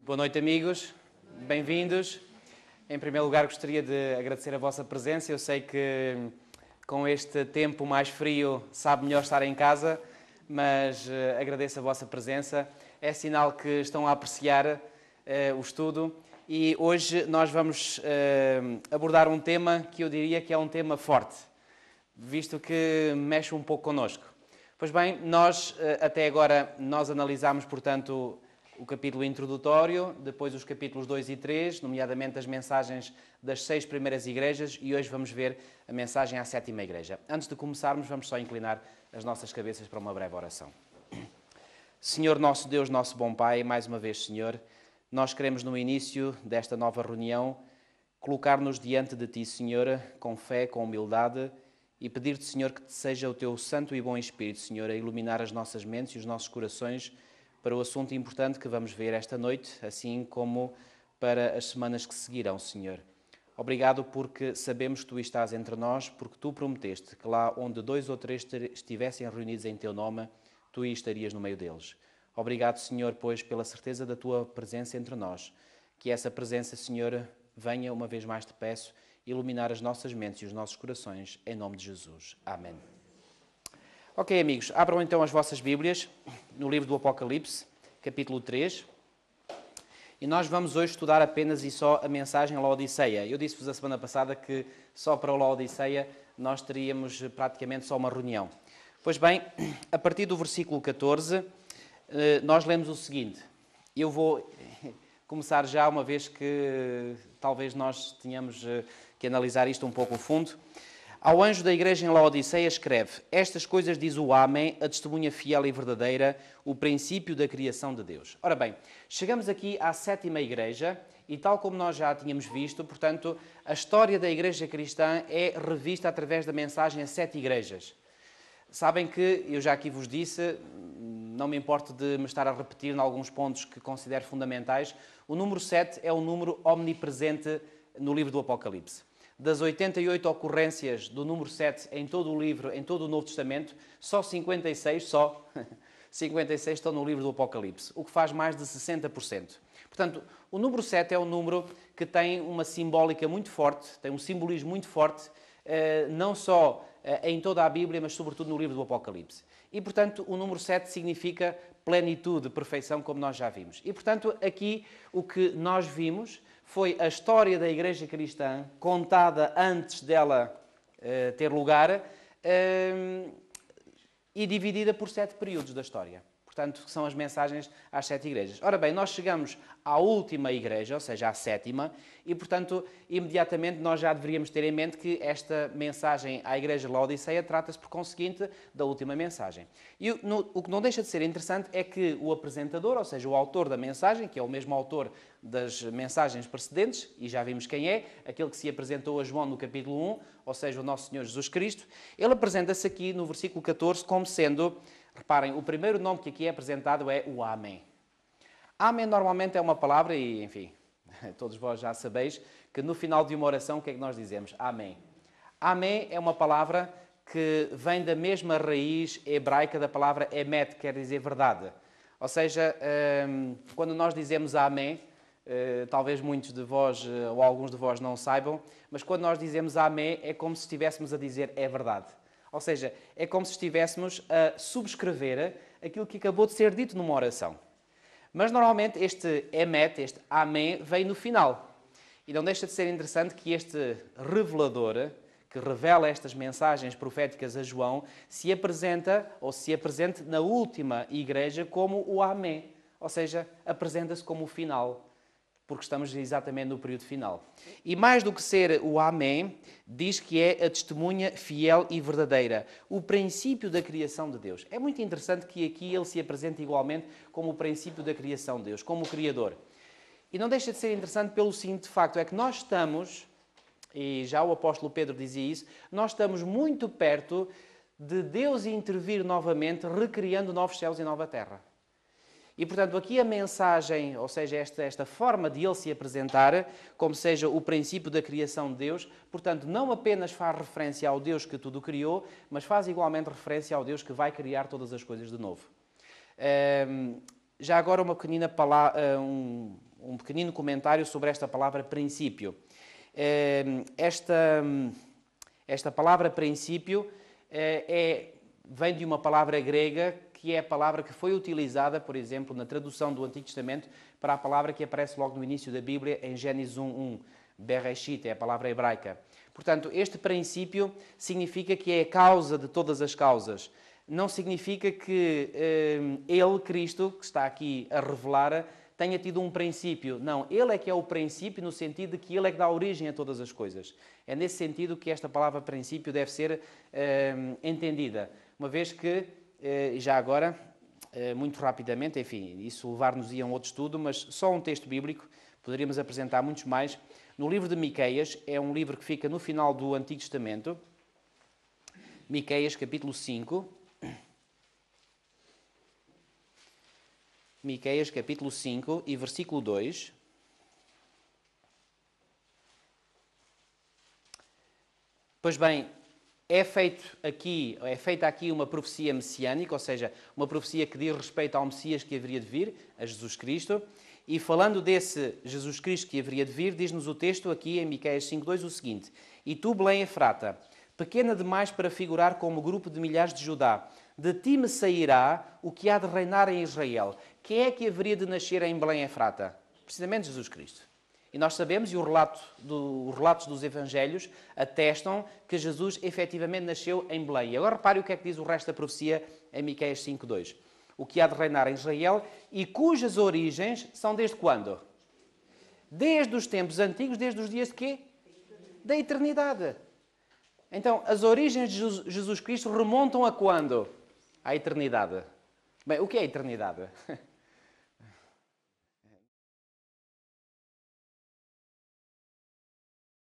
Boa noite, amigos. Bem-vindos. Em primeiro lugar, gostaria de agradecer a vossa presença. Eu sei que com este tempo mais frio sabe melhor estar em casa, mas agradeço a vossa presença. É sinal que estão a apreciar o estudo. E hoje nós vamos abordar um tema que eu diria que é um tema forte, visto que mexe um pouco connosco. Pois bem, nós até agora analisámos, portanto, o capítulo introdutório, depois os capítulos 2 e 3, nomeadamente as mensagens das 6 primeiras igrejas, e hoje vamos ver a mensagem à 7ª igreja. Antes de começarmos, vamos só inclinar as nossas cabeças para uma breve oração. Senhor nosso Deus, nosso bom Pai, mais uma vez, Senhor, nós queremos no início desta nova reunião colocar-nos diante de Ti, Senhor, com fé, com humildade, e pedir-te, Senhor, que te seja o Teu santo e bom Espírito, Senhor, a iluminar as nossas mentes e os nossos corações para o assunto importante que vamos ver esta noite, assim como para as semanas que seguirão, Senhor. Obrigado porque sabemos que Tu estás entre nós, porque Tu prometeste que lá onde 2 ou 3 estivessem reunidos em Teu nome, Tu estarias no meio deles. Obrigado, Senhor, pois, pela certeza da Tua presença entre nós. Que essa presença, Senhor, venha, uma vez mais te peço, iluminar as nossas mentes e os nossos corações, em nome de Jesus. Amém. Ok, amigos, abram então as vossas Bíblias no livro do Apocalipse, capítulo 3. E nós vamos hoje estudar apenas e só a mensagem à Laodiceia. Eu disse-vos a semana passada que só para a Laodiceia nós teríamos praticamente só uma reunião. Pois bem, a partir do versículo 14, nós lemos o seguinte. Eu vou começar já, uma vez que talvez nós tenhamos que analisar isto um pouco a fundo. Ao anjo da igreja em Laodiceia escreve: Estas coisas diz o Amém, a testemunha fiel e verdadeira, o princípio da criação de Deus. Ora bem, chegamos aqui à 7ª igreja e, tal como nós já tínhamos visto, portanto, a história da igreja cristã é revista através da mensagem a 7 igrejas. Sabem que, eu já aqui vos disse, não me importo de me estar a repetir em alguns pontos que considero fundamentais, o número 7 é um número omnipresente no livro do Apocalipse. Das 88 ocorrências do número 7 em todo o livro, em todo o Novo Testamento, só 56 estão no livro do Apocalipse, o que faz mais de 60%. Portanto, o número 7 é um número que tem uma simbólica muito forte, tem um simbolismo muito forte, não só em toda a Bíblia, mas sobretudo no livro do Apocalipse. E, portanto, o número 7 significa plenitude, perfeição, como nós já vimos. E, portanto, aqui o que nós vimos foi a história da Igreja Cristã, contada antes dela ter lugar, e dividida por 7 períodos da história. Portanto, são as mensagens às 7 igrejas. Ora bem, nós chegamos à última igreja, ou seja, à 7ª, e, portanto, imediatamente nós já deveríamos ter em mente que esta mensagem à igreja de Laodiceia trata-se, por conseguinte, da última mensagem. E o que não deixa de ser interessante é que o apresentador, ou seja, o autor da mensagem, que é o mesmo autor das mensagens precedentes, e já vimos quem é, aquele que se apresentou a João no capítulo 1, ou seja, o nosso Senhor Jesus Cristo, ele apresenta-se aqui no versículo 14 como sendo... Reparem, o primeiro nome que aqui é apresentado é o Amém. Amém normalmente é uma palavra, e enfim, todos vós já sabeis, que no final de uma oração o que é que nós dizemos? Amém. Amém é uma palavra que vem da mesma raiz hebraica da palavra emet, que quer dizer verdade. Ou seja, quando nós dizemos Amém, talvez muitos de vós ou alguns de vós não saibam, mas quando nós dizemos Amém é como se estivéssemos a dizer é verdade. Ou seja, é como se estivéssemos a subscrever aquilo que acabou de ser dito numa oração. Mas normalmente este emet, este amém, vem no final. E não deixa de ser interessante que este revelador, que revela estas mensagens proféticas a João, se apresenta ou se apresente na última igreja como o amém. ou seja, apresenta-se como o final, porque estamos exatamente no período final. E mais do que ser o Amém, diz que é a testemunha fiel e verdadeira, o princípio da criação de Deus. É muito interessante que aqui ele se apresenta igualmente como o princípio da criação de Deus, como o Criador. E não deixa de ser interessante pelo seguinte facto, é que nós estamos, e já o apóstolo Pedro dizia isso, nós estamos muito perto de Deus intervir novamente, recriando novos céus e nova terra. E, portanto, aqui a mensagem, ou seja, esta forma de ele se apresentar, como seja o princípio da criação de Deus, portanto, não apenas faz referência ao Deus que tudo criou, mas faz igualmente referência ao Deus que vai criar todas as coisas de novo. Já agora uma pequenina um pequenino comentário sobre esta palavra princípio. Esta palavra princípio vem de uma palavra grega que é a palavra que foi utilizada, por exemplo, na tradução do Antigo Testamento para a palavra que aparece logo no início da Bíblia, em Gênesis 1:1. Bereshit é a palavra hebraica. Portanto, este princípio significa que é a causa de todas as causas. Não significa que ele, Cristo, que está aqui a revelar, tenha tido um princípio. Não, ele é que é o princípio no sentido de que ele é que dá origem a todas as coisas. É nesse sentido que esta palavra princípio deve ser entendida. Uma vez que, já agora, muito rapidamente, enfim, isso levar-nos-ia a um outro estudo, mas só um texto bíblico, poderíamos apresentar muitos mais. No livro de Miqueias, é um livro que fica no final do Antigo Testamento. Miqueias, capítulo 5. Miqueias, capítulo 5 e versículo 2. Pois bem, é feita aqui uma profecia messiânica, ou seja, uma profecia que diz respeito ao Messias que haveria de vir, a Jesus Cristo. E falando desse Jesus Cristo que haveria de vir, diz-nos o texto aqui em Miqueias 5:2 o seguinte: E tu, Belém Efrata, pequena demais para figurar como grupo de milhares de Judá, de ti me sairá o que há de reinar em Israel. Quem é que haveria de nascer em Belém Efrata? Precisamente Jesus Cristo. E nós sabemos, e os relatos dos Evangelhos atestam que Jesus efetivamente nasceu em Belém. E agora repare o que é que diz o resto da profecia em Miqueias 5:2. O que há de reinar em Israel e cujas origens são desde quando? Desde os tempos antigos, desde os dias de quê? Da eternidade. Então, as origens de Jesus Cristo remontam a quando? À eternidade. Bem, o que é a eternidade?